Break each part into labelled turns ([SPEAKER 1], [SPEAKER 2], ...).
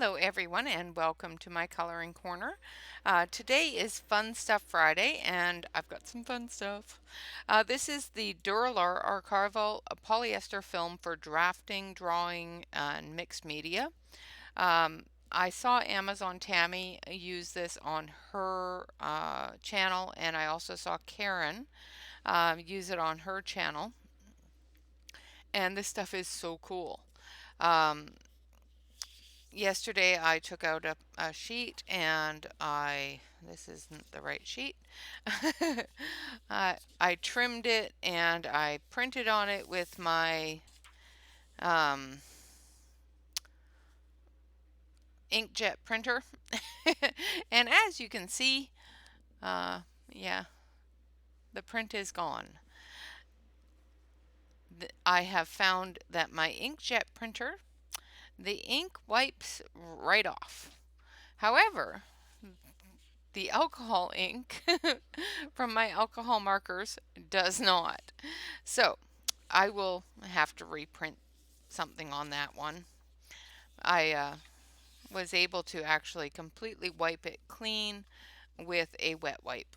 [SPEAKER 1] Hello everyone and welcome to my coloring corner. Today is Fun Stuff Friday and I've got some fun stuff. This is the Dura-lar archival polyester film for drafting, drawing, and mixed media. I saw Amazon Tammy use this on her channel, and I also saw Karen use it on her channel. And this stuff is so cool. Um, Yesterday I took out a sheet and this isn't the right sheet. I trimmed it and I printed on it with my um, inkjet printer. And as you can see, yeah, the print is gone. I have found that my inkjet printer, the ink wipes right off. However, the alcohol ink from my alcohol markers does not. So I will have to reprint something on that one. I was able to actually completely wipe it clean with a wet wipe.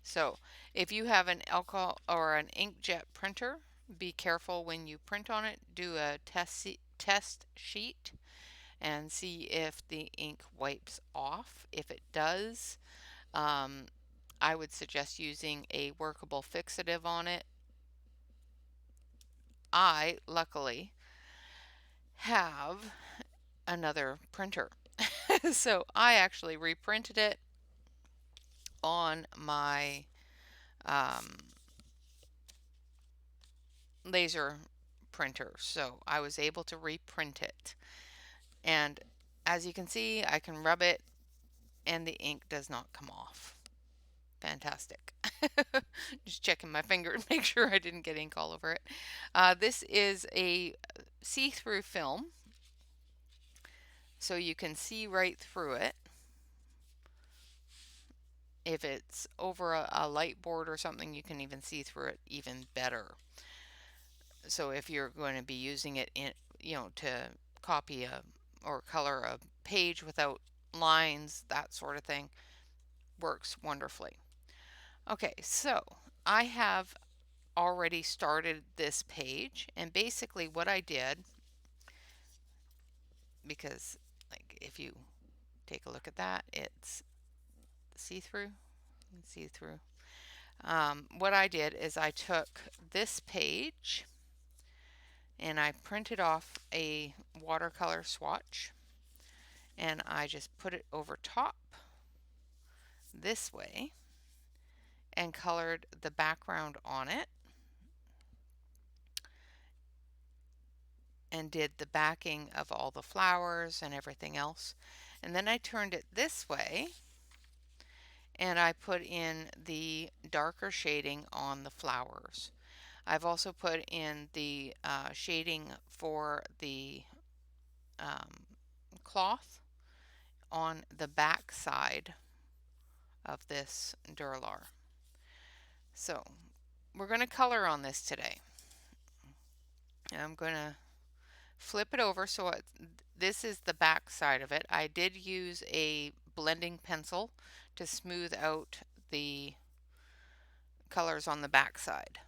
[SPEAKER 1] So if you have an alcohol or an inkjet printer, be careful when you print on it. Do a test sheet and see if the ink wipes off. If it does, I would suggest using a workable fixative on it. I, luckily, have another printer. So I actually reprinted it on my laser printer. So I was able to reprint it. And as you can see, I can rub it and the ink does not come off. Fantastic. Just checking my finger to make sure I didn't get ink all over it. This is a see-through film, so you can see right through it. If it's over a light board or something, you can even see through it even better. So if you're going to be using it in, to copy or color a page without lines, that sort of thing, works wonderfully. Okay, so I have already started this page, and basically what I did, because like if you take a look at that, it's see-through. See-through. What I did is I took this page and I printed off a watercolor swatch and I just put it over top this way and colored the background on it and did the backing of all the flowers and everything else. And then I turned it this way and I put in the darker shading on the flowers. I've also put in the shading for the cloth on the back side of this Dura-lar. So we're going to color on this today. And I'm going to flip it over so this is the back side of it. I did use a blending pencil to smooth out the colors on the back side.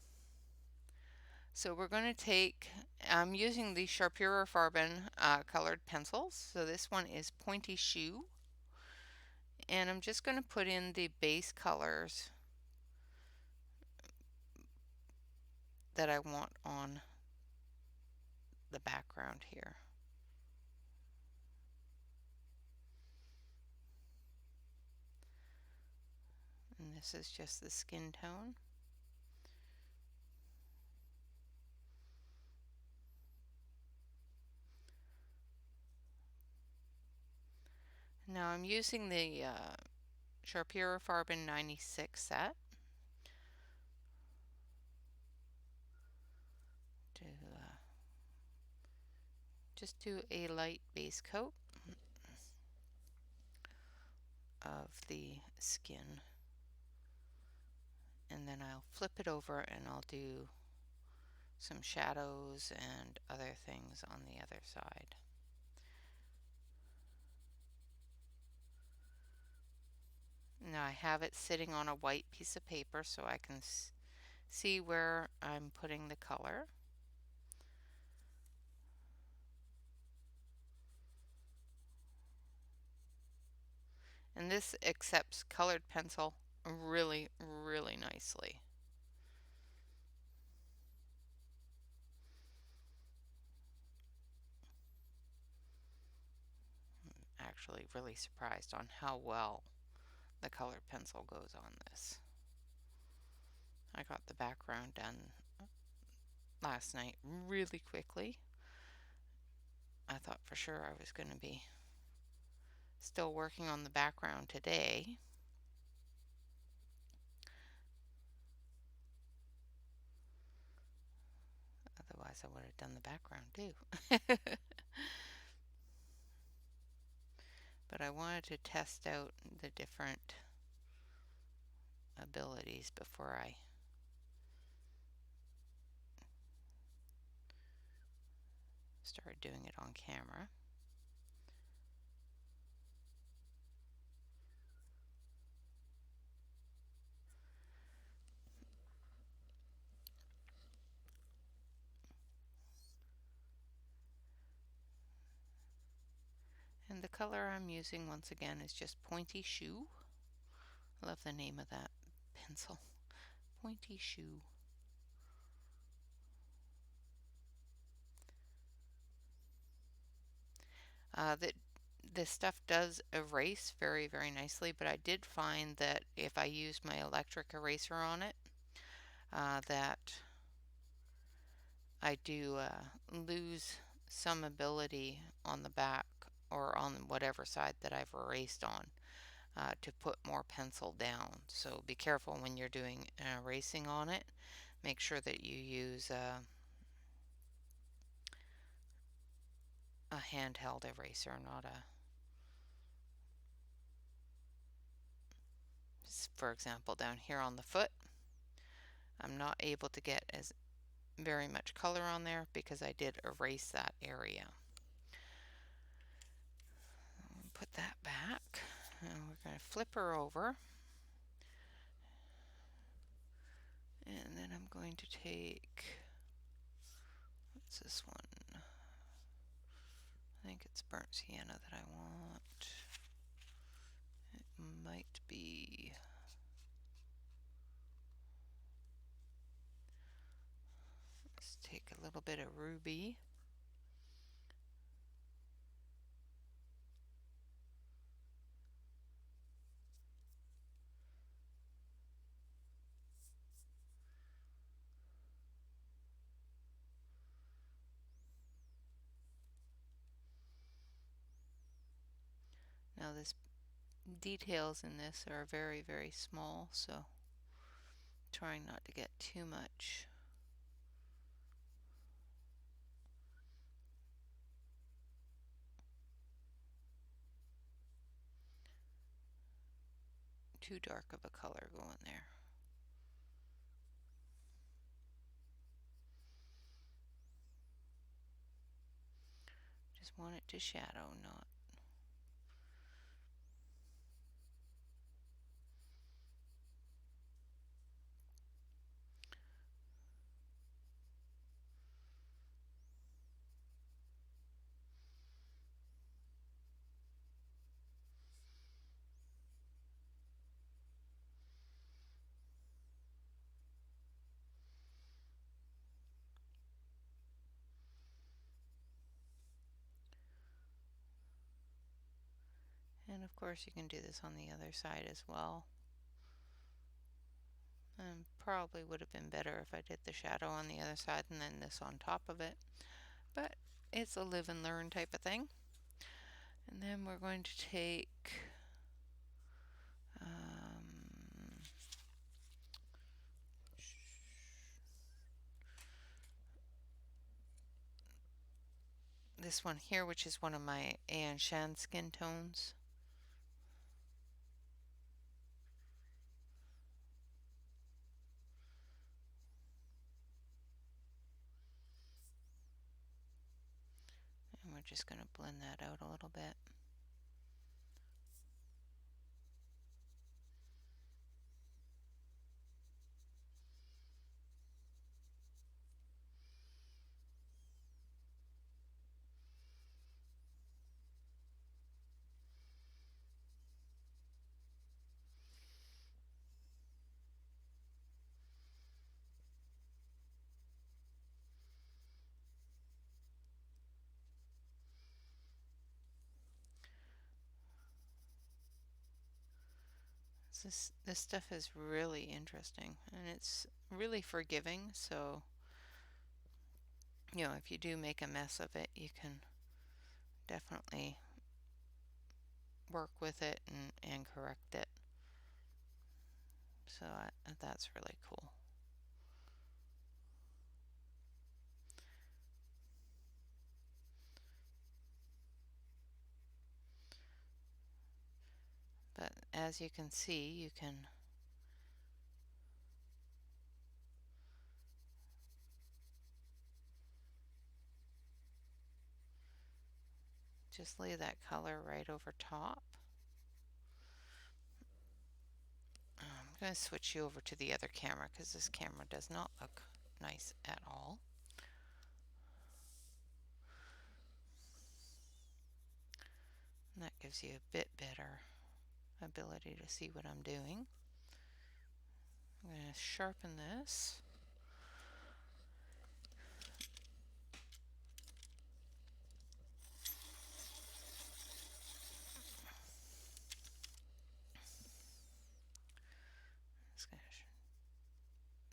[SPEAKER 1] So we're going to take, I'm using the Sharpura Farben colored pencils. So this one is Pointy Shoe. And I'm just going to put in the base colors that I want on the background here. And this is just the skin tone. Now I'm using the Sharpura Farben 96 set to just do a light base coat of the skin, and then I'll flip it over and I'll do some shadows and other things on the other side. Now I have it sitting on a white piece of paper so I can see where I'm putting the color. And this accepts colored pencil really, really nicely. I'm actually really surprised on how well the colored pencil goes on this. I got the background done last night really quickly. I thought for sure I was going to be still working on the background today. Otherwise I would have done the background too. But I wanted to test out the different abilities before I started doing it on camera. And the color I'm using once again is just Pointy Shoe. I love the name of that pencil. Pointy Shoe. This stuff does erase very, very nicely, but I did find that if I used my electric eraser on it, that I do lose some ability on the back or on whatever side that I've erased on to put more pencil down. So be careful when you're doing erasing on it. Make sure that you use a handheld eraser, not a, for example, down here on the foot. I'm not able to get as very much color on there because I did erase that area. Put that back, and we're going to flip her over, and then I'm going to take, what's this one? I think it's burnt sienna that I want. It might be, let's take a little bit of ruby. Now this details in this are very, very small, so trying not to get too much. Too dark of a color going there. Just want it to shadow, not. And of course you can do this on the other side as well. And probably would have been better if I did the shadow on the other side and then this on top of it. But it's a live and learn type of thing. And then we're going to take this one here, which is one of my Ayan Shan skin tones. And we're just going to blend that out a little bit. This stuff is really interesting, and it's really forgiving, so if you do make a mess of it, you can definitely work with it and correct it. So that's really cool. But as you can see, you can just lay that color right over top. I'm going to switch you over to the other camera because this camera does not look nice at all. And that gives you a bit better ability to see what I'm doing. I'm going to sharpen this.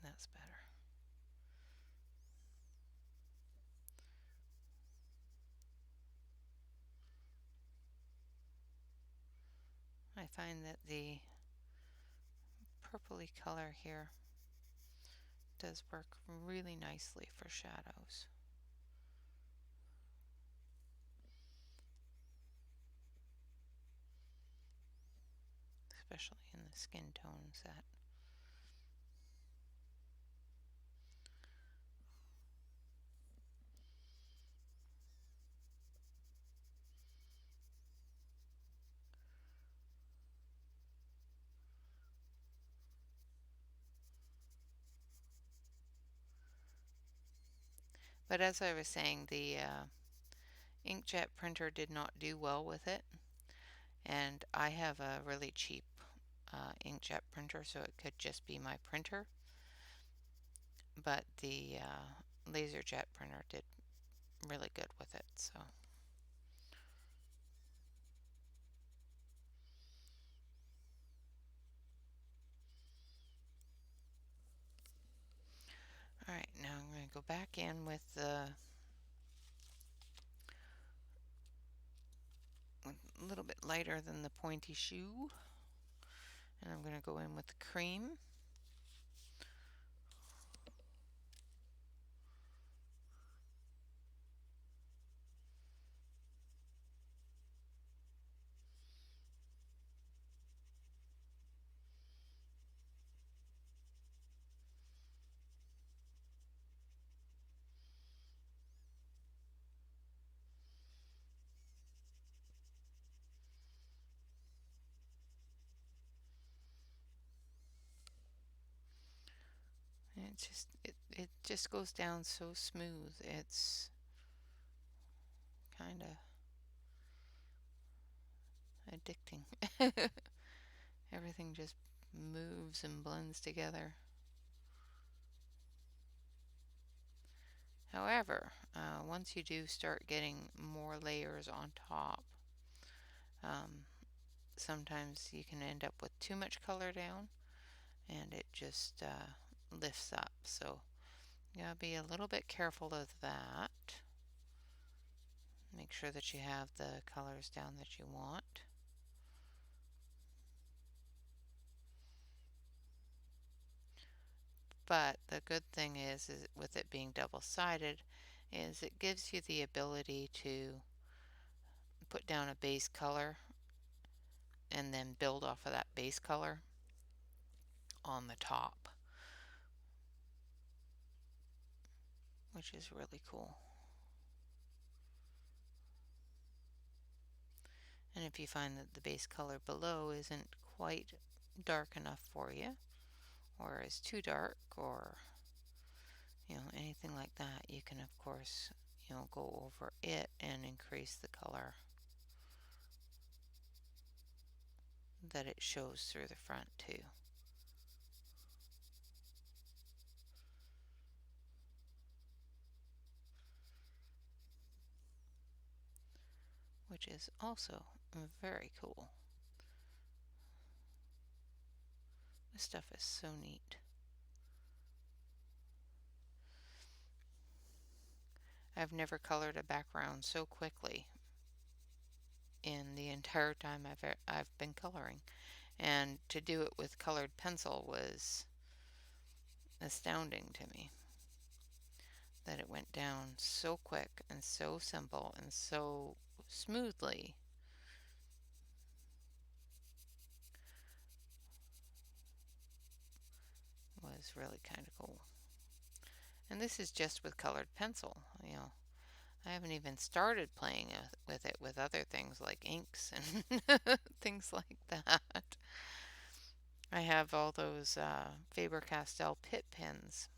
[SPEAKER 1] That's better. I find that the purpley color here does work really nicely for shadows. Especially in the skin tones that But as I was saying, the inkjet printer did not do well with it, and I have a really cheap inkjet printer, so it could just be my printer, but the LaserJet printer did really good with it. So alright, now I'm going to go back in with a little bit lighter than the pointy shoe, and I'm going to go in with the cream. And it just goes down so smooth. It's kind of addicting. Everything just moves and blends together. However, once you do start getting more layers on top, um, sometimes you can end up with too much color down and it just lifts up. So you gotta be a little bit careful of that. Make sure that you have the colors down that you want. But the good thing is with it being double-sided, is it gives you the ability to put down a base color and then build off of that base color on the top, which is really cool. And if you find that the base color below isn't quite dark enough for you, or is too dark, or anything like that, you can of course go over it and increase the color that it shows through the front too. Which is also very cool. This stuff is so neat. I've never colored a background so quickly in the entire time I've been coloring. And to do it with colored pencil was astounding to me, that it went down so quick and so simple and so smoothly. Was really kind of cool. And this is just with colored pencil. I haven't even started playing with it with other things like inks and things like that. I have all those Faber-Castell Pitt pens.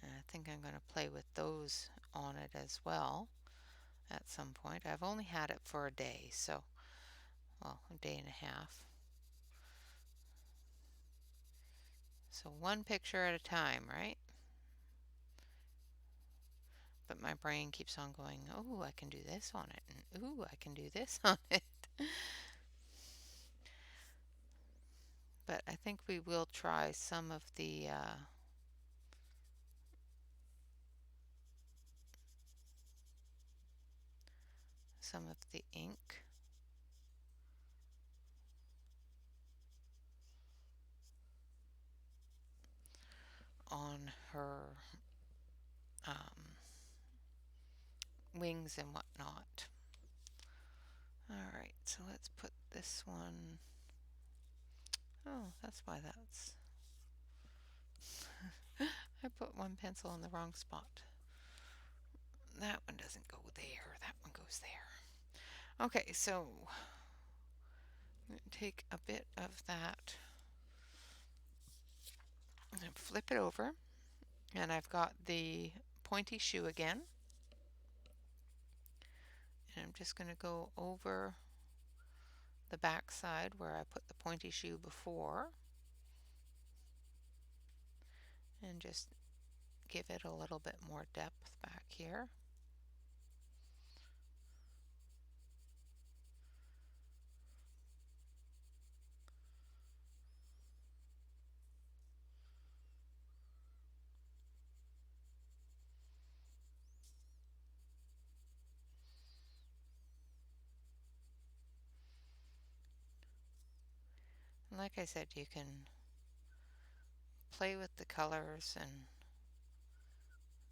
[SPEAKER 1] And I think I'm going to play with those on it as well at some point. I've only had it for a day, so, well, a day and a half. So one picture at a time, right? But my brain keeps on going, oh, I can do this on it, and ooh, I can do this on it. But I think we will try some of the ink on her wings and whatnot. Alright, so let's put this one. Oh, that's why that's. I put one pencil in the wrong spot. That one doesn't go there, that one goes there. Okay, so I'm going to take a bit of that and flip it over, and I've got the pointy shoe again, and I'm just going to go over the back side where I put the pointy shoe before and just give it a little bit more depth back here. And like I said, you can play with the colors and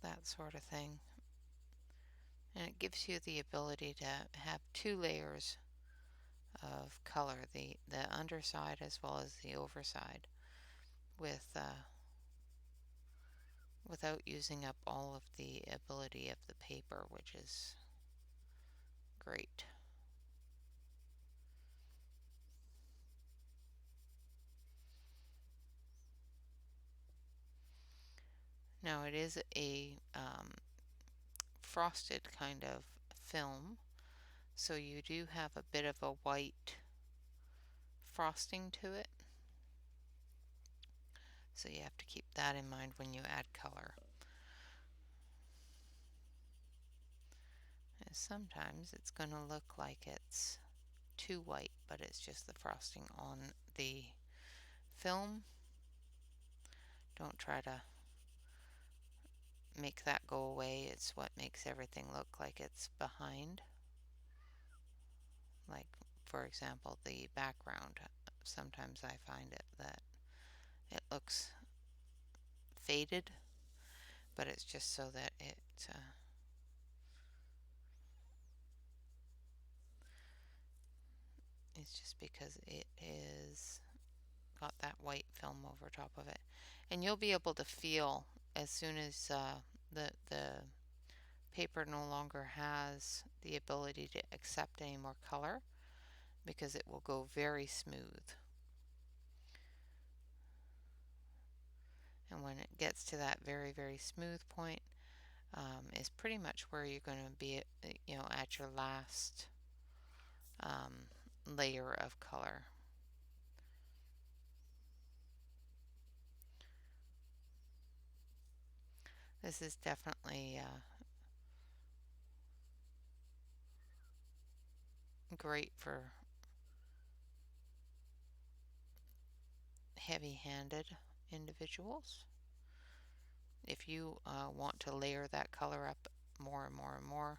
[SPEAKER 1] that sort of thing. And it gives you the ability to have two layers of color, the underside as well as the overside, with without using up all of the ability of the paper, which is great. Now it is a frosted kind of film, so you do have a bit of a white frosting to it. So you have to keep that in mind when you add color. And sometimes it's going to look like it's too white, but it's just the frosting on the film. Don't try to make that go away. It's what makes everything look like it's behind. Like, for example, the background. Sometimes I find it that it looks faded, but it's just so that it's just because it is got that white film over top of it. And you'll be able to feel as soon as the paper no longer has the ability to accept any more color, because it will go very smooth. And when it gets to that very, very smooth point, is pretty much where you're going to be, at your last layer of color. This is definitely great for heavy-handed individuals. If you want to layer that color up more and more and more,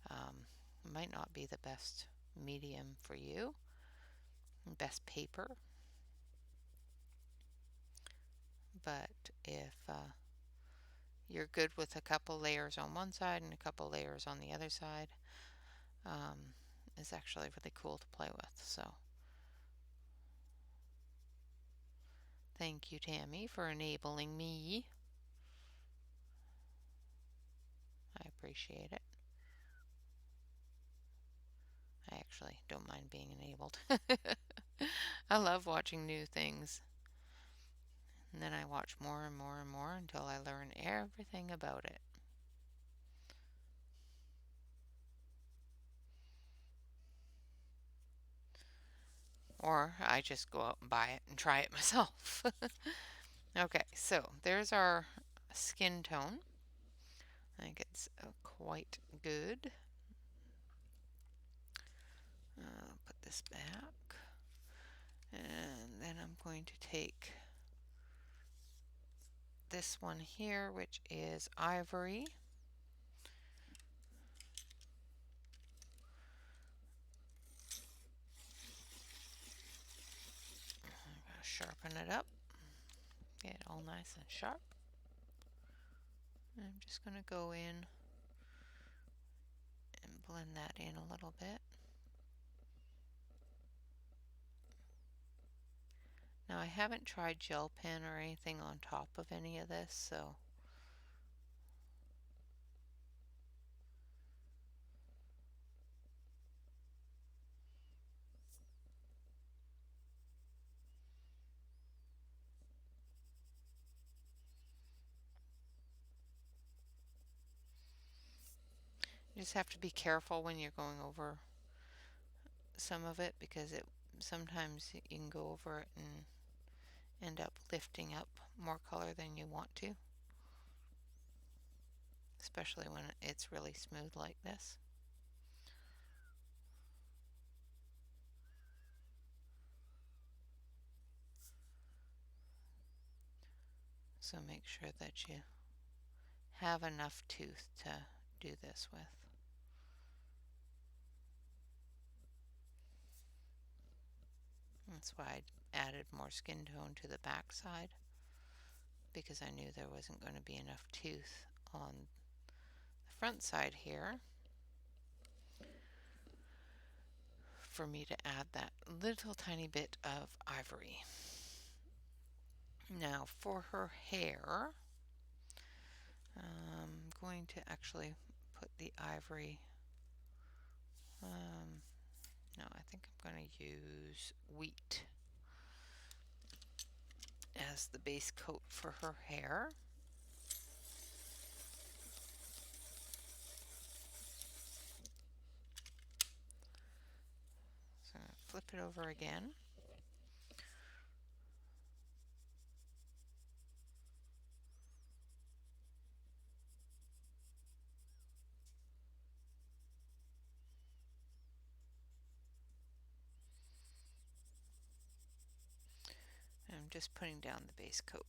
[SPEAKER 1] it might not be the best medium for you, best paper. But if you're good with a couple layers on one side and a couple layers on the other side, it's actually really cool to play with. So thank you, Tammy, for enabling me. I appreciate it. I actually don't mind being enabled. I love watching new things. And then I watch more and more and more until I learn everything about it. Or I just go out and buy it and try it myself. Okay, so there's our skin tone. I think it's quite good. Put this back. And then I'm going to take this one here, which is ivory. I'm going to sharpen it up. Get it all nice and sharp. And I'm just going to go in and blend that in a little bit. Now I haven't tried gel pen or anything on top of any of this, so you just have to be careful when you're going over some of it, because sometimes you can go over it and end up lifting up more color than you want to, especially when it's really smooth like this. So make sure that you have enough tooth to do this with. That's why I added more skin tone to the back side, because I knew there wasn't going to be enough tooth on the front side here for me to add that little tiny bit of ivory. Now for her hair, I'm going to actually put the ivory, no, I think I'm going to use wheat as the base coat for her hair. So flip it over again. I'm just putting down the base coat.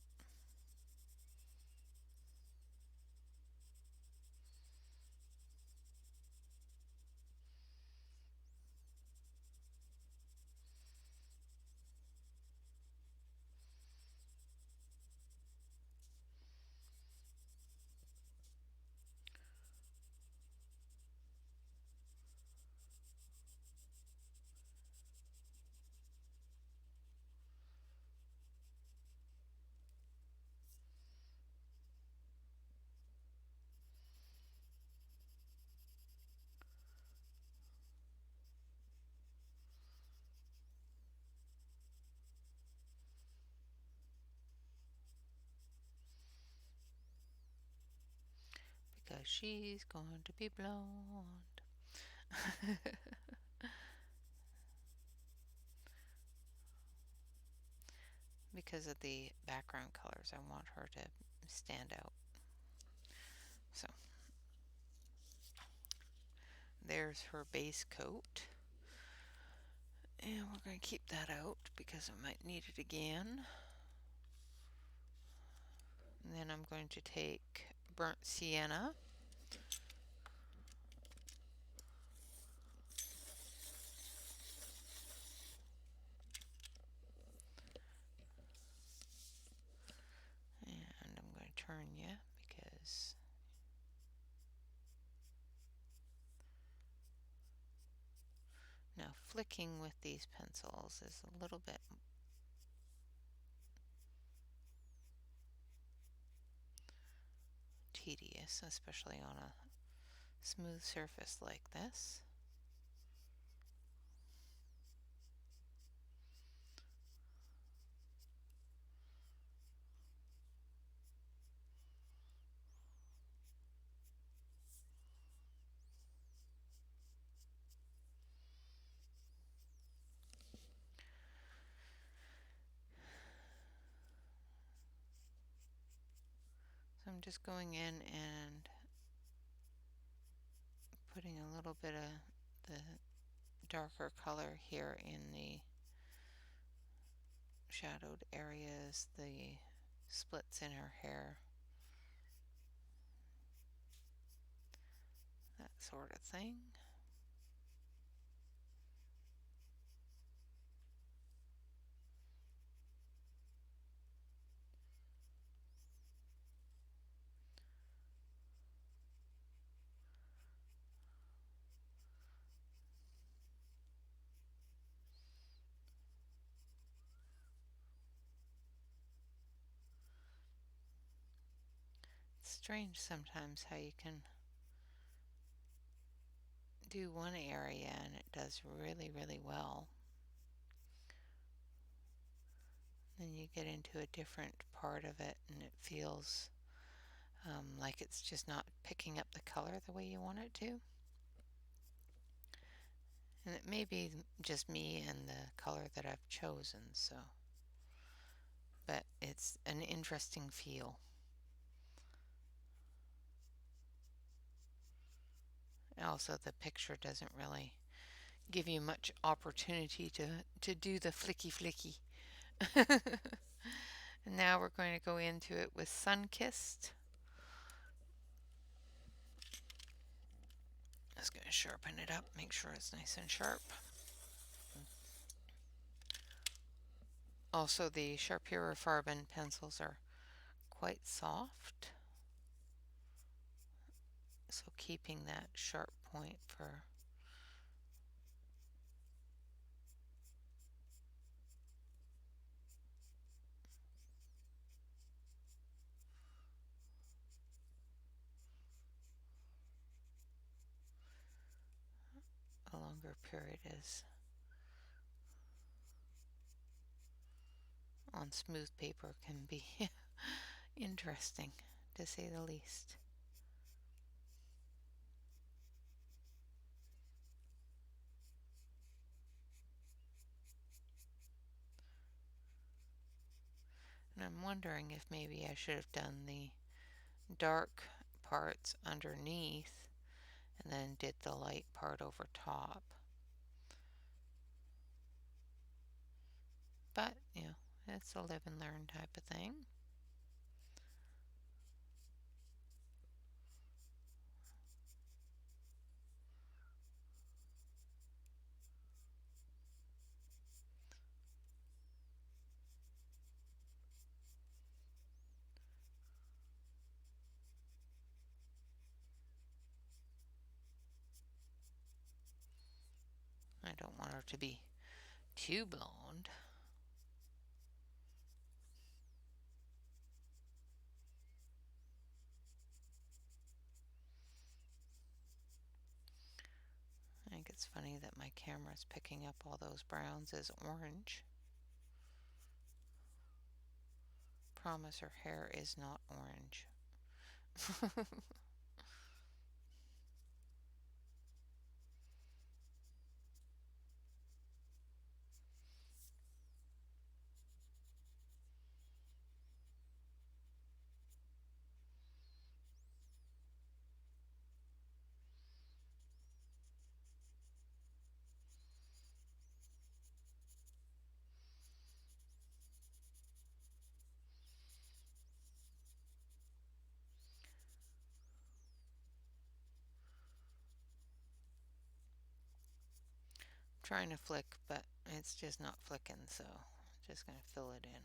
[SPEAKER 1] Because she's going to be blonde. Because of the background colors, I want her to stand out. So there's her base coat. And we're going to keep that out because I might need it again. And then I'm going to take burnt sienna. And I'm going to turn you because now flicking with these pencils is a little bit tedious, especially on a smooth surface like this. So I'm just going in and putting a little bit of the darker color here in the shadowed areas, the splits in her hair, that sort of thing. It's strange sometimes how you can do one area and it does really, really well. Then you get into a different part of it and it feels like it's just not picking up the color the way you want it to. And it may be just me and the color that I've chosen, so. But it's an interesting feel. Also, the picture doesn't really give you much opportunity to do the flicky flicky. And now we're going to go into it with Sun-Kissed. Just going to sharpen it up, make sure it's nice and sharp. Also, the Sharpura Farben pencils are quite soft, so keeping that sharp point for a longer period is on smooth paper can be interesting, to say the least. And I'm wondering if maybe I should have done the dark parts underneath and then did the light part over top. But, you know, it's a live and learn type of thing. I don't want her to be too blonde. I think it's funny that my camera is picking up all those browns as orange. Promise her hair is not orange. trying to flick, but it's just not flicking, so I'm just going to fill it in.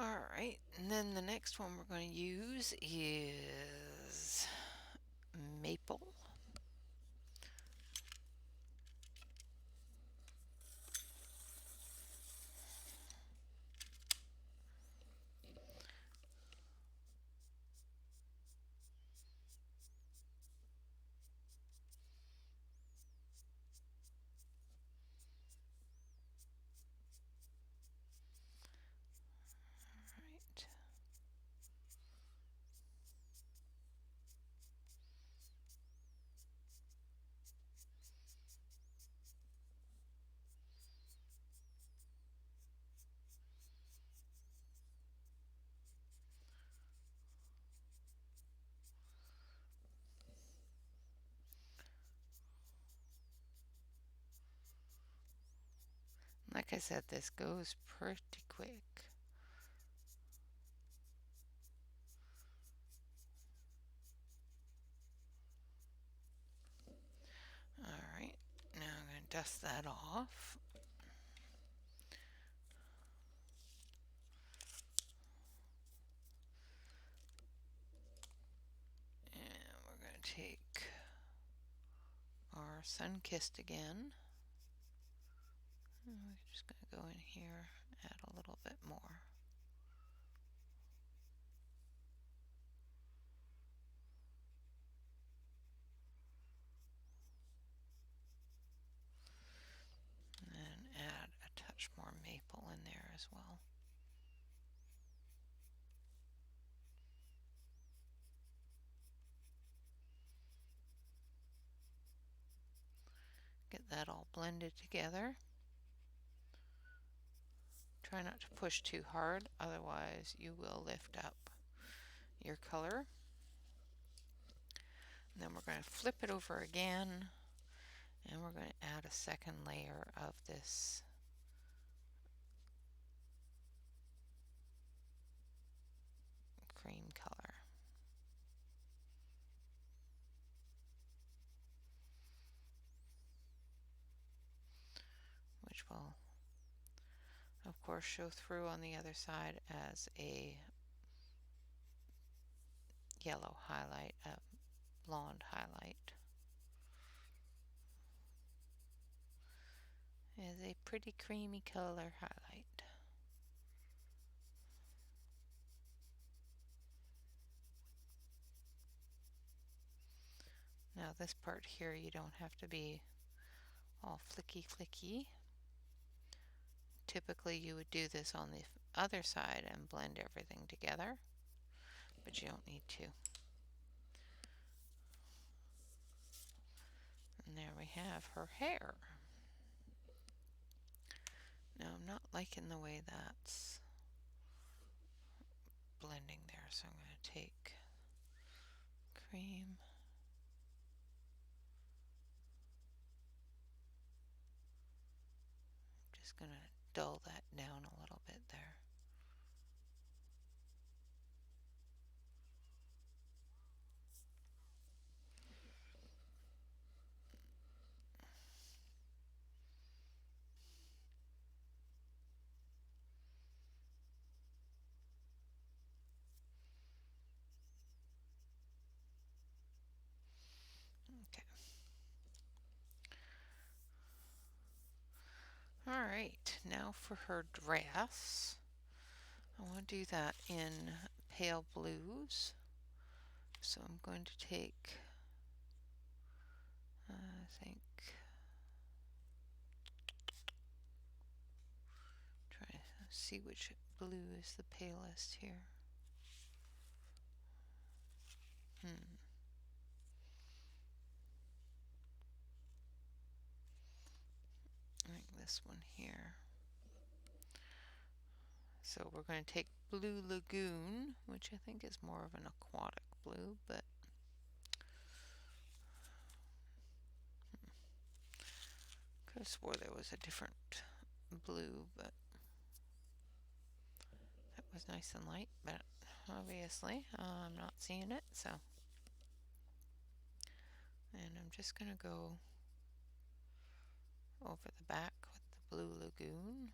[SPEAKER 1] Alright, and then the next one we're going to use is maple. Alright. Like I said, this goes pretty quick. Alright, now I'm going to dust that off. And we're going to take our sun-kissed again. And we're just going to go in here, add a little bit more. And then add a touch more maple in there as well. Get that all blended together. Try not to push too hard, otherwise you will lift up your color. And then we're going to flip it over again, and we're going to add a second layer of this cream color. Which will of course show through on the other side as a yellow highlight, a blonde highlight. It is a pretty creamy color highlight. Now this part here, you don't have to be all flicky. Typically you would do this on the other side and blend everything together, but you don't need to. And there we have her hair. Now I'm not liking the way that's blending there, so I'm going to take cream. I'm just going to dull that down a little bit there. Okay. Alright, now for her dress. I want to do that in pale blues. So I'm going to take, I think, try to see which blue is the palest here. I think this one here. So we're going to take Blue Lagoon, which I think is more of an aquatic blue, but could have swore there was a different blue, but that was nice and light, but obviously I'm not seeing it, so And I'm just going to go over the back with the Blue Lagoon.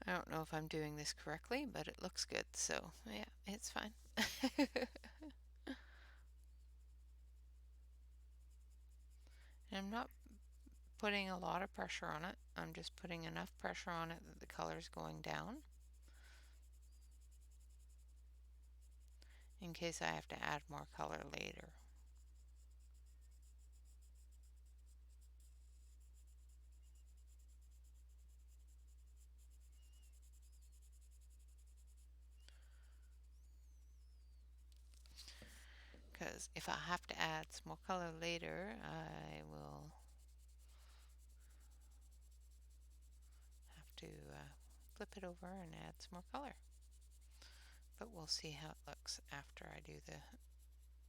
[SPEAKER 1] I don't know if I'm doing this correctly, but it looks good, so yeah, it's fine. And I'm not putting a lot of pressure on it. I'm just putting enough pressure on it that the color's going down in case I have to add more color later. Because if I have to add some more color later, I will have to flip it over and add some more color. But we'll see how it looks after I do the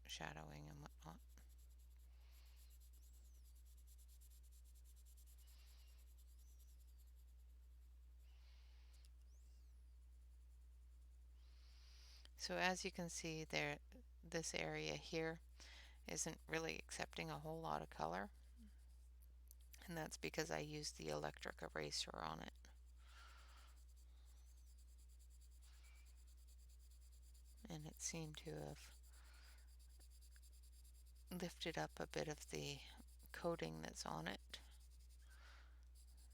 [SPEAKER 1] shadowing and whatnot. So as you can see there, this area here isn't really accepting a whole lot of color, and that's because I used the electric eraser on it. And it seemed to have lifted up a bit of the coating that's on it.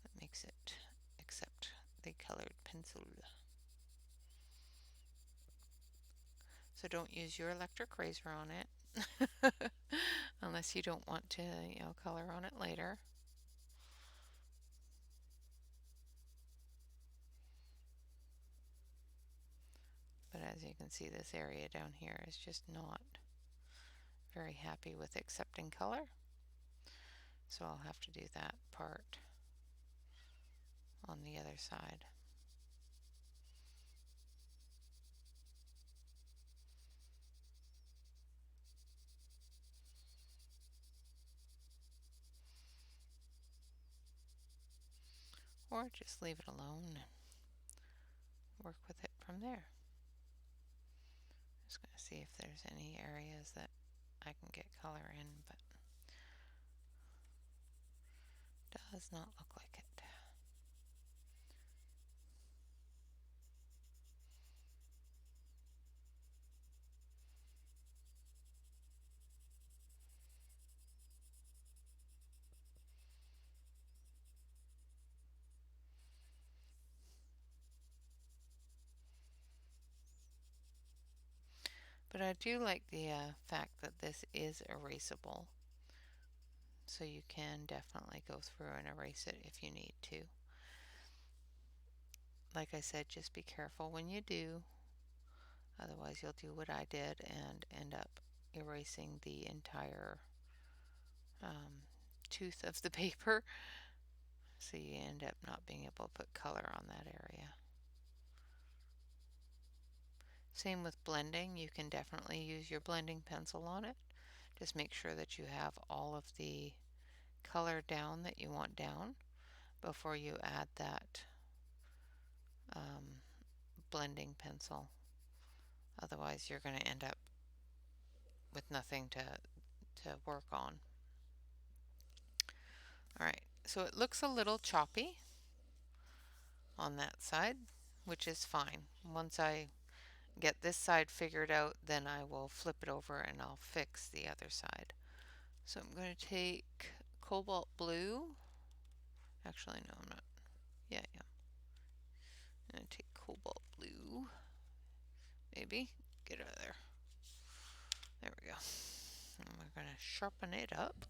[SPEAKER 1] That makes it accept the colored pencil. So don't use your electric razor on it unless you don't want to, color on it later. But as you can see, this area down here is just not very happy with accepting color. So I'll have to do that part on the other side. Or just leave it alone and work with it from there. Just going to see if there's any areas that I can get color in, but does not look like it. But I do like the fact that this is erasable. So you can definitely go through and erase it if you need to. Like I said, just be careful when you do. Otherwise you'll do what I did and end up erasing the entire tooth of the paper. So you end up not being able to put color on that area. Same with blending. You can definitely use your blending pencil on it. Just make sure that you have all of the color down that you want down before you add that blending pencil. Otherwise you're going to end up with nothing to work on. Alright, so it looks a little choppy on that side, which is fine. Once I get this side figured out, then I will flip it over and I'll fix the other side. So I'm going to take cobalt blue. Actually, no, I'm not. Yeah, yeah. I'm going to take cobalt blue. Maybe. Get out of there. There we go. And we're going to sharpen it up.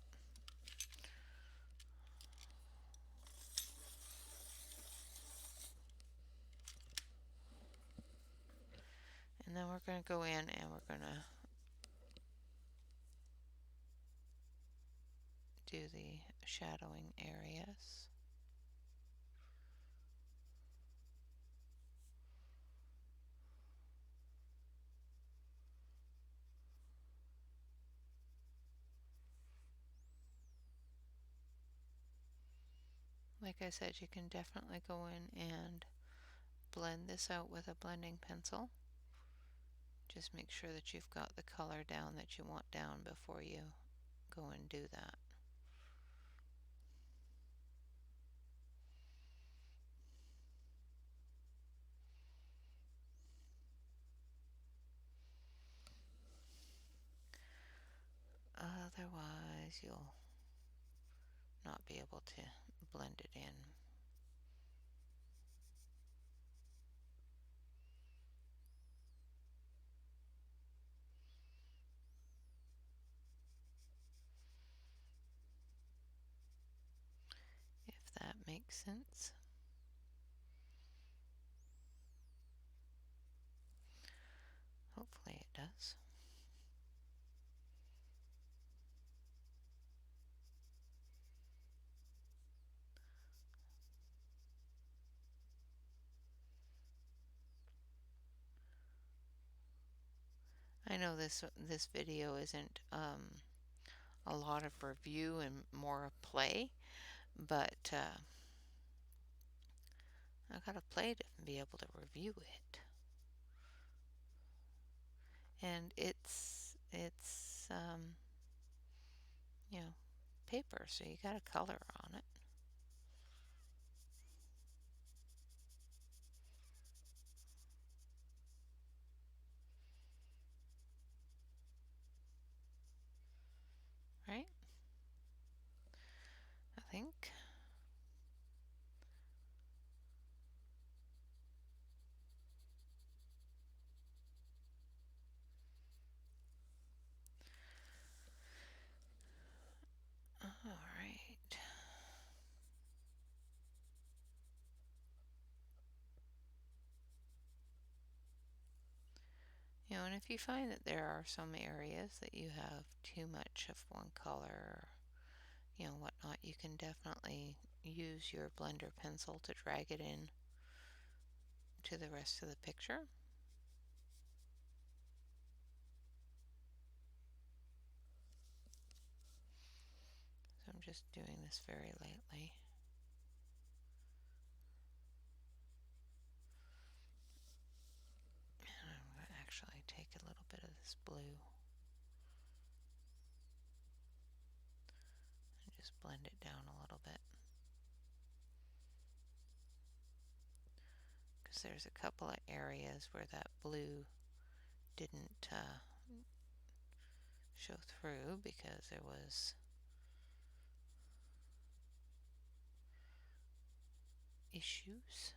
[SPEAKER 1] And then we're going to go in and we're going to to the shadowing areas. Like I said, you can definitely go in and blend this out with a blending pencil. Just make sure that you've got the color down that you want down before you go and do that. Otherwise, you'll not be able to blend it in. If that makes sense. Hopefully it does. I know this video isn't a lot of review and more of play, but I gotta play to be able to review it. And it's you know, paper, so you got a color on it. Right? I think. All right. And if you find that there are some areas that you have too much of one color, or, whatnot, you can definitely use your blender pencil to drag it in to the rest of the picture. So I'm just doing this very lightly. And I'm going to actually take a little bit of this blue and just blend it down a little bit. Because there's a couple of areas where that blue didn't show through because there was issues.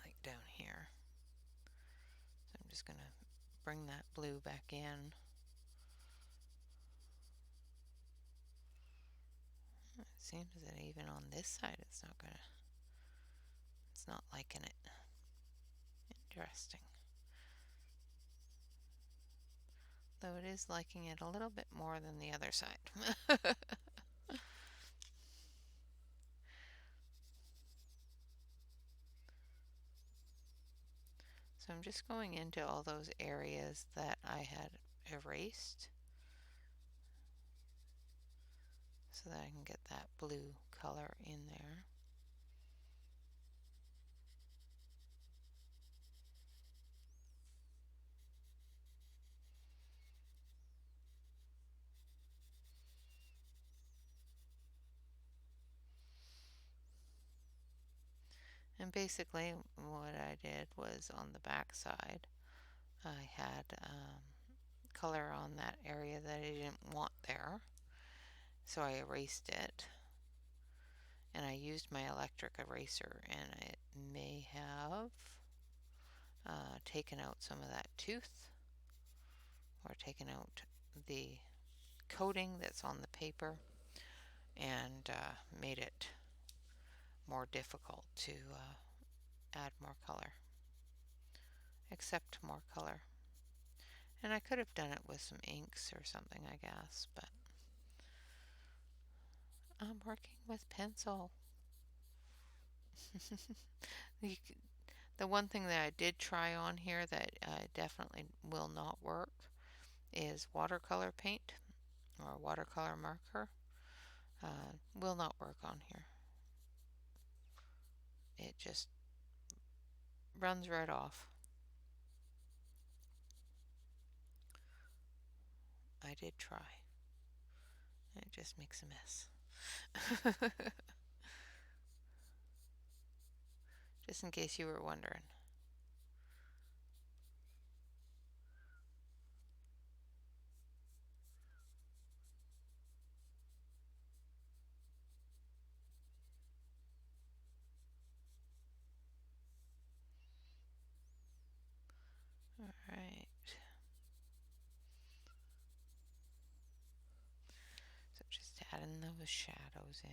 [SPEAKER 1] Like down here. So I'm just going to bring that blue back in. It seems that even on this side it's not liking it. Interesting. Though it is liking it a little bit more than the other side. So I'm just going into all those areas that I had erased so that I can get that blue color in there. And basically what I did was on the back side I had color on that area that I didn't want there, so I erased it, and I used my electric eraser, and it may have taken out some of that tooth or taken out the coating that's on the paper and made it more difficult to add more color, accept more color. And I could have done it with some inks or something, I guess, but I'm working with pencil. The one thing that I did try on here that definitely will not work is watercolor paint or watercolor marker. Will not work on here. It just runs right off. I did try. It just makes a mess. Just in case you were wondering. Alright. So just adding those shadows in.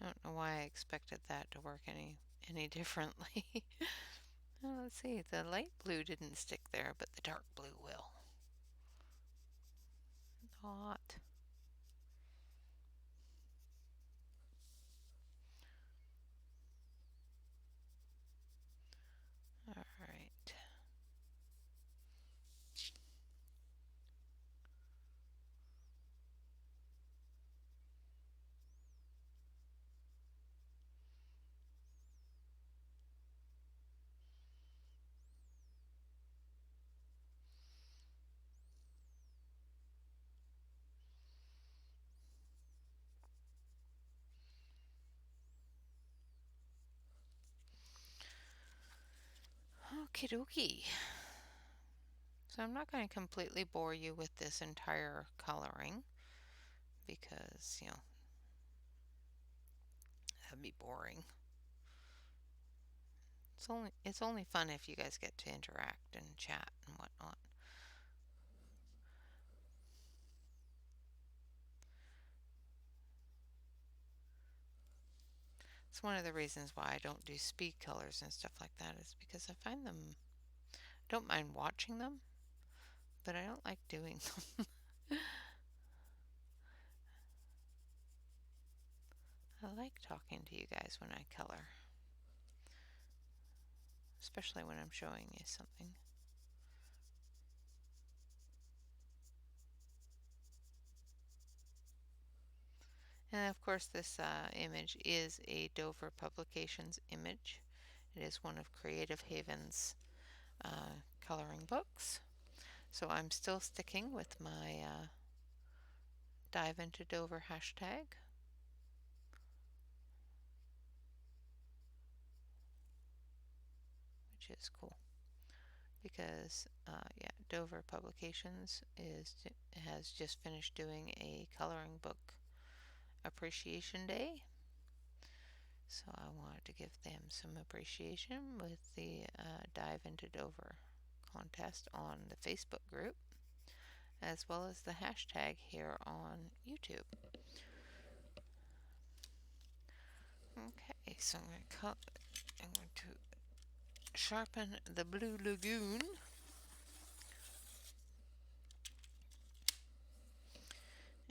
[SPEAKER 1] I don't know why I expected that to work any differently. Well, let's see, the light blue didn't stick there, but the dark blue will. Not. Alright. Okie dokie. So I'm not going to completely bore you with this entire coloring because, that'd be boring. It's only fun if you guys get to interact and chat and whatnot. It's one of the reasons why I don't do speed colors and stuff like that is because I find them, I don't mind watching them, but I don't like doing them. I like talking to you guys when I color, especially when I'm showing you something. And of course this image is a Dover Publications image. It is one of Creative Haven's coloring books. So I'm still sticking with my Dive into Dover hashtag. Which is cool. Because yeah, Dover Publications has just finished doing a coloring book appreciation day. So I wanted to give them some appreciation with the Dive into Dover contest on the Facebook group, as well as the hashtag here on YouTube. Okay, so I'm going to sharpen the Blue Lagoon.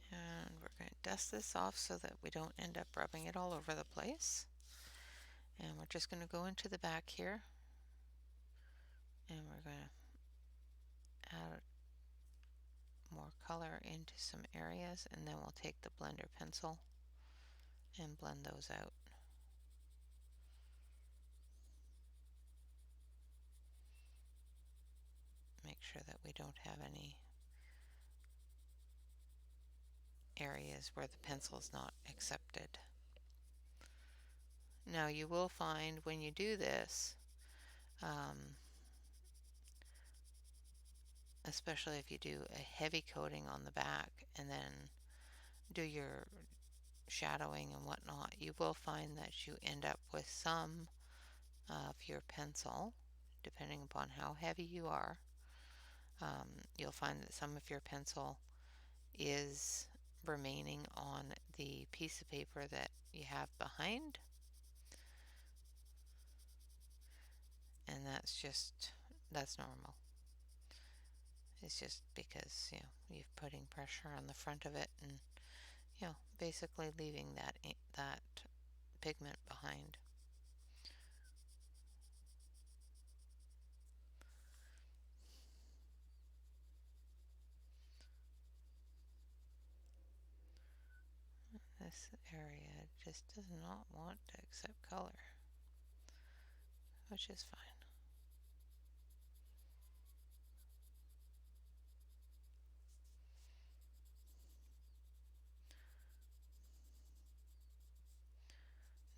[SPEAKER 1] And we're going to dust this off so that we don't end up rubbing it all over the place. And we're just going to go into the back here. And we're going to add more color into some areas. And then we'll take the blender pencil and blend those out. Make sure that we don't have any areas where the pencil is not accepted. Now you will find when you do this, especially if you do a heavy coating on the back and then do your shadowing and whatnot, you will find that you end up with some of your pencil, depending upon how heavy you are. You'll find that some of your pencil is remaining on the piece of paper that you have behind, and that's normal. It's just because you're putting pressure on the front of it and basically leaving that pigment behind. This area just does not want to accept color, which is fine.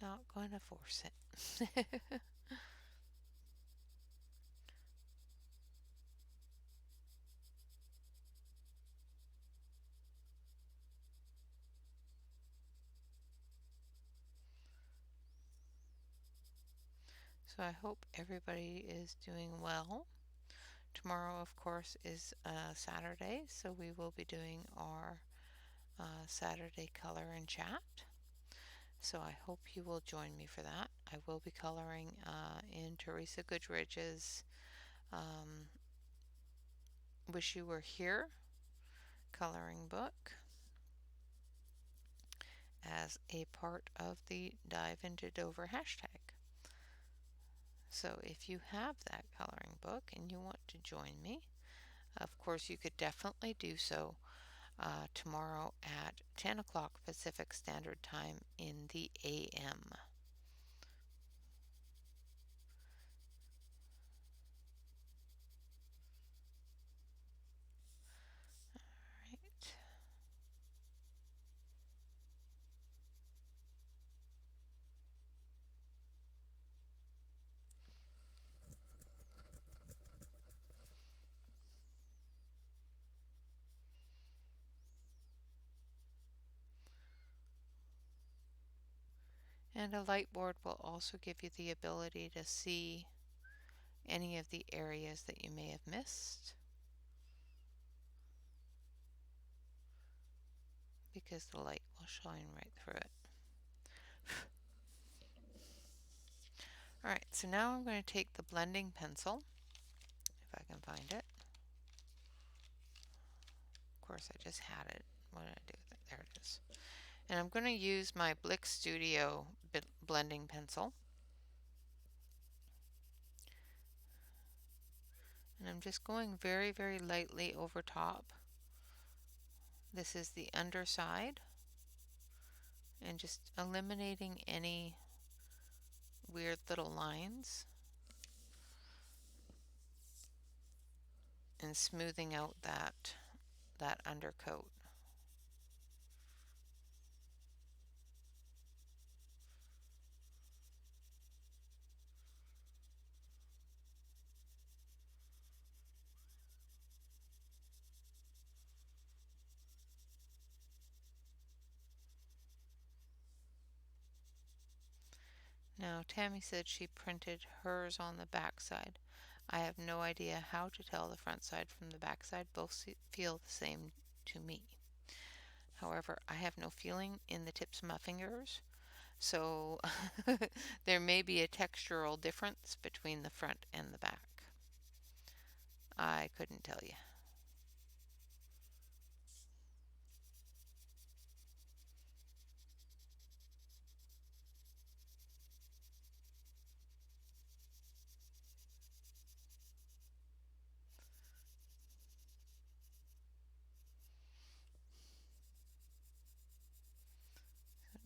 [SPEAKER 1] Not going to force it. So I hope everybody is doing well. Tomorrow, of course, is Saturday, so we will be doing our Saturday color and chat. So I hope you will join me for that. I will be coloring in Teresa Goodridge's Wish You Were Here coloring book as a part of the Dive into Dover hashtag. So if you have that coloring book and you want to join me, of course you could definitely do so tomorrow at 10 o'clock Pacific Standard Time in the AM. Right. And a light board will also give you the ability to see any of the areas that you may have missed, because the light will shine right through it. Alright, so now I'm going to take the blending pencil, if I can find it. Of course, I just had it. What did I do with it? There it is. And I'm going to use my Blick Studio blending pencil. And I'm just going very, very lightly over top. This is the underside. And just eliminating any weird little lines. And smoothing out that undercoat. Now, Tammy said she printed hers on the back side. I have no idea how to tell the front side from the back side. Both feel the same to me. However, I have no feeling in the tips of my fingers, so there may be a textural difference between the front and the back. I couldn't tell you.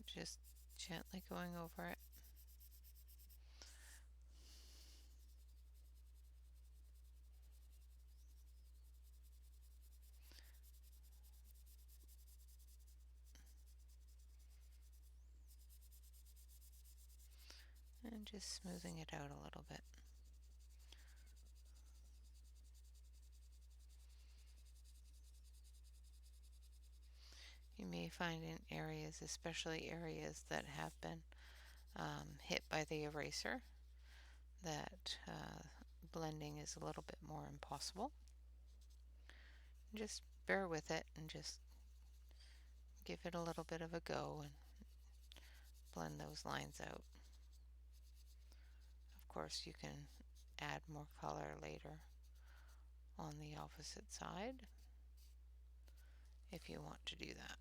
[SPEAKER 1] Just gently going over it. And just smoothing it out a little bit. You may find in areas, especially areas that have been hit by the eraser, that blending is a little bit more impossible. Just bear with it and just give it a little bit of a go and blend those lines out. Of course, you can add more color later on the opposite side if you want to do that.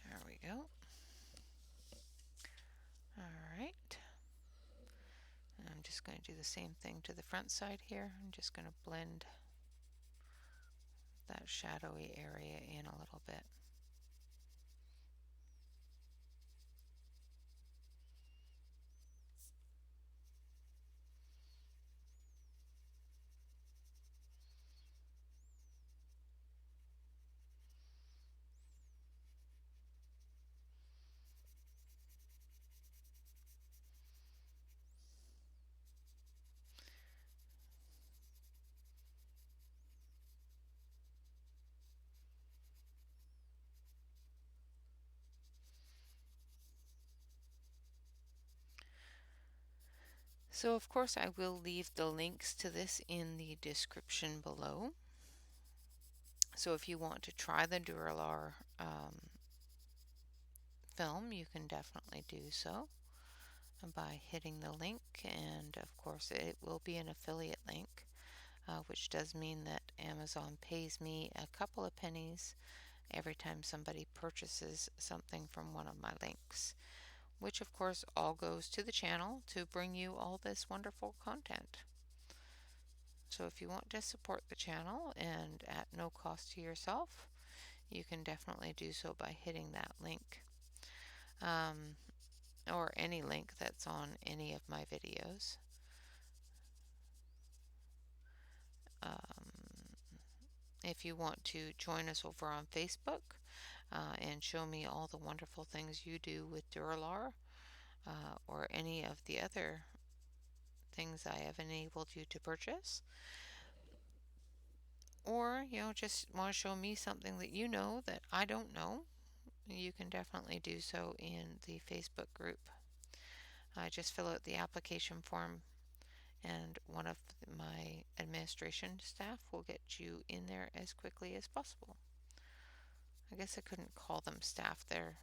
[SPEAKER 1] There we go. Alright. And I'm just going to do the same thing to the front side here. I'm just going to blend that shadowy area in a little bit. So of course I will leave the links to this in the description below. So if you want to try the Dura-lar film, you can definitely do so by hitting the link, and of course it will be an affiliate link, which does mean that Amazon pays me a couple of pennies every time somebody purchases something from one of my links, which of course all goes to the channel to bring you all this wonderful content. So if you want to support the channel and at no cost to yourself, you can definitely do so by hitting that link, or any link that's on any of my videos. If you want to join us over on Facebook and show me all the wonderful things you do with Dura-lar, or any of the other things I have enabled you to purchase, or just want to show me something that you know that I don't know, you can definitely do so in the Facebook group. Just fill out the application form and one of my administration staff will get you in there as quickly as possible. I guess I couldn't call them staff, they're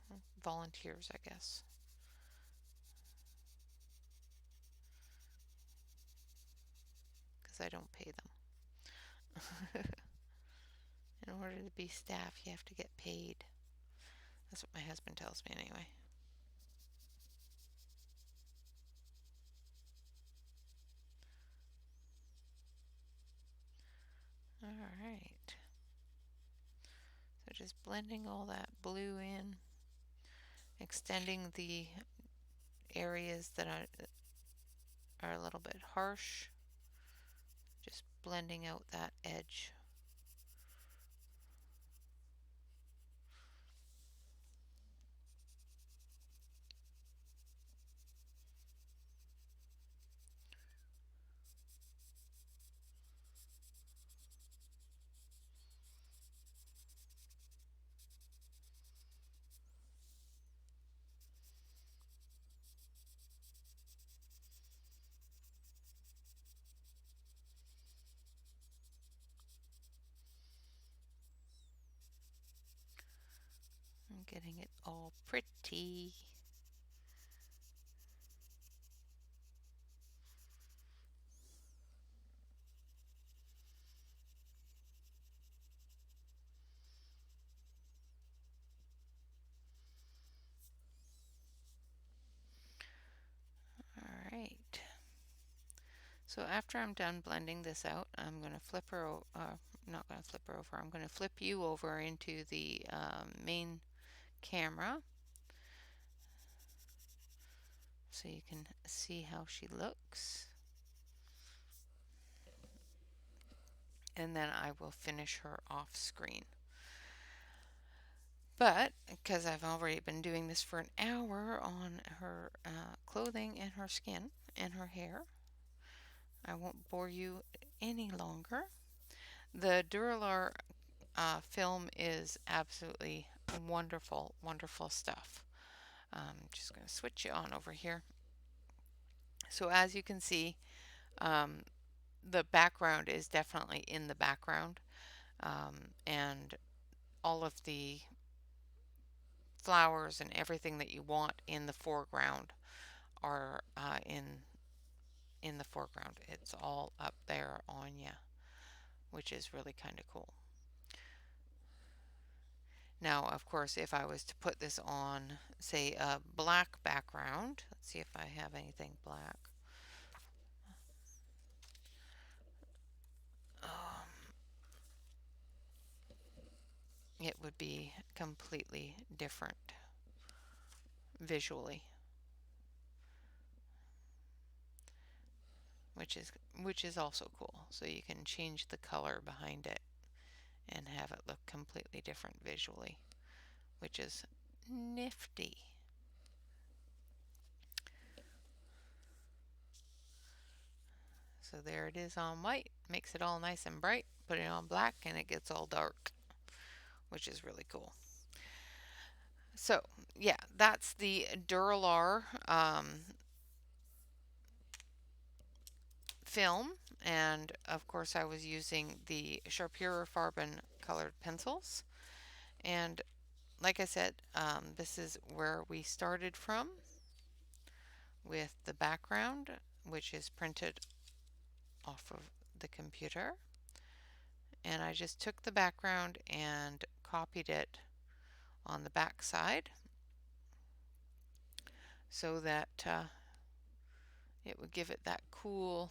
[SPEAKER 1] volunteers, I guess, because I don't pay them. In order to be staff, you have to get paid. That's what my husband tells me anyway. Alright. So just blending all that blue in, extending the areas that are a little bit harsh, just blending out that edge. I'm getting it all pretty. Alright. So after I'm done blending this out, I'm going to flip her not going to flip her over, I'm going to flip you over into the main camera so you can see how she looks. And then I will finish her off screen. But because I've already been doing this for an hour on her clothing and her skin and her hair, I won't bore you any longer. The Dura-lar film is absolutely wonderful, wonderful stuff. I'm just going to switch it on over here. So as you can see, um, the background is definitely in the background, and all of the flowers and everything that you want in the foreground are in the foreground. It's all up there on you, which is really kind of cool. Now, of course, if I was to put this on, say, a black background, let's see if I have anything black. It would be completely different visually, which is also cool. So you can change the color behind it and have it look completely different visually, which is nifty. So there it is on white, makes it all nice and bright. Put it on black and it gets all dark, which is really cool. So yeah, that's the Dura-lar film, and of course I was using the Sharpura Farben colored pencils. And like I said, this is where we started from with the background, which is printed off of the computer. And I just took the background and copied it on the back side so that it would give it that cool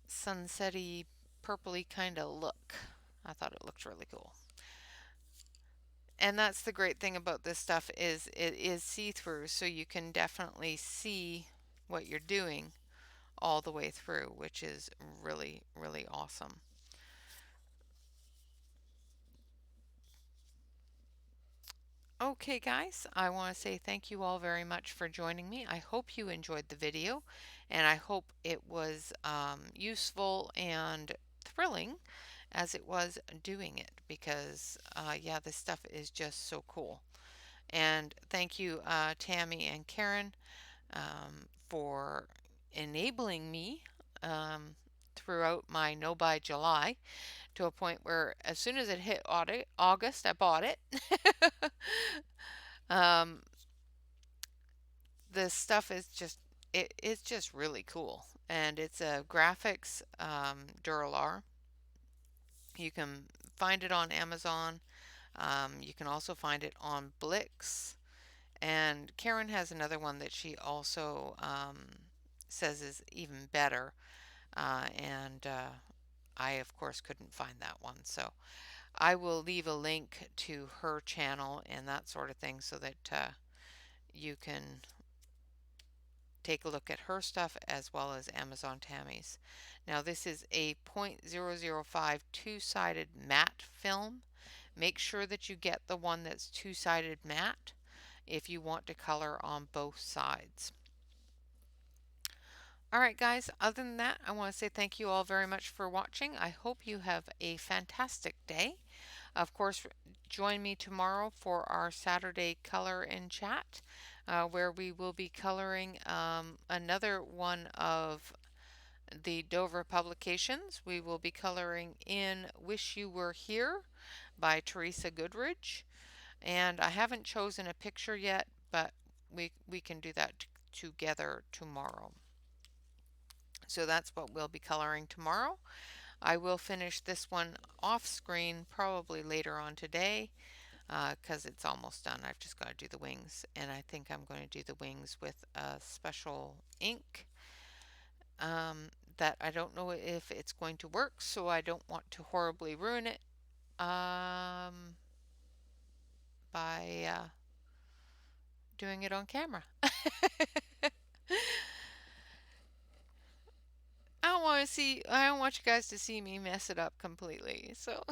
[SPEAKER 1] sunsetty purpley kind of look. I thought it looked really cool. And that's the great thing about this stuff is it is see-through, so you can definitely see what you're doing all the way through, which is really, really awesome. Okay, guys, I want to say thank you all very much for joining me. I hope you enjoyed the video, and I hope it was useful and thrilling as it was doing it, because yeah, this stuff is just so cool. And thank you, Tammy and Karen, for enabling me throughout my No Buy July to a point where as soon as it hit August, I bought it. um, the stuff is just it's just really cool, and it's a graphics Dura-lar. You can find it on Amazon. You can also find it on Blix. And Karen has another one that she also says is even better. And I, of course, couldn't find that one. So I will leave a link to her channel and that sort of thing so that you can take a look at her stuff as well as Amazon Tammy's. Now, this is a .005 two-sided matte film. Make sure that you get the one that's two-sided matte if you want to color on both sides. All right, guys, other than that, I want to say thank you all very much for watching. I hope you have a fantastic day. Of course, join me tomorrow for our Saturday Color and Chat, where we will be coloring another one of the Dover publications. We will be coloring in Wish You Were Here by Teresa Goodridge. And I haven't chosen a picture yet, but we can do that together tomorrow. So that's what we'll be coloring tomorrow. I will finish this one off screen probably later on today because it's almost done. I've just got to do the wings, and I think I'm going to do the wings with a special ink that I don't know if it's going to work, so I don't want to horribly ruin it by doing it on camera. I don't want you guys to see me mess it up completely. So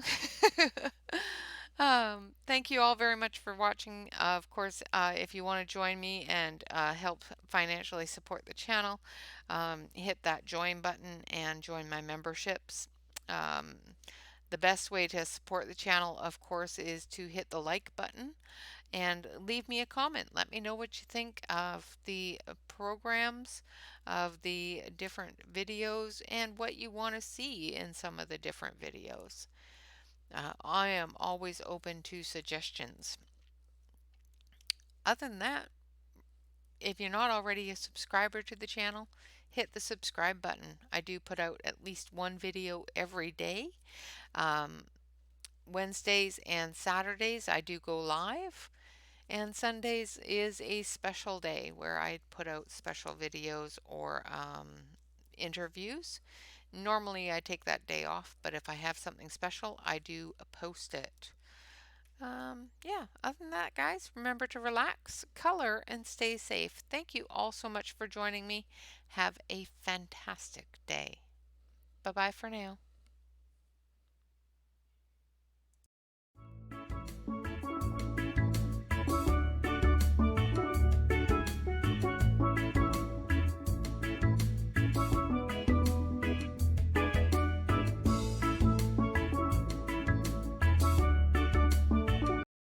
[SPEAKER 1] Thank you all very much for watching. Of course, if you want to join me and help financially support the channel, hit that join button and join my memberships. Um, the best way to support the channel, of course, is to hit the like button and leave me a comment. Let me know what you think of the programs, of the different videos, and what you want to see in some of the different videos. I am always open to suggestions. Other than that, if you're not already a subscriber to the channel, hit the subscribe button. I do put out at least one video every day. Um, Wednesdays and Saturdays I do go live, and Sundays is a special day where I put out special videos or interviews. Normally I take that day off, but if I have something special, I do post it. Yeah, other than that, guys, remember to relax, color, and stay safe. Thank you all so much for joining me. Have a fantastic day. Bye bye for now.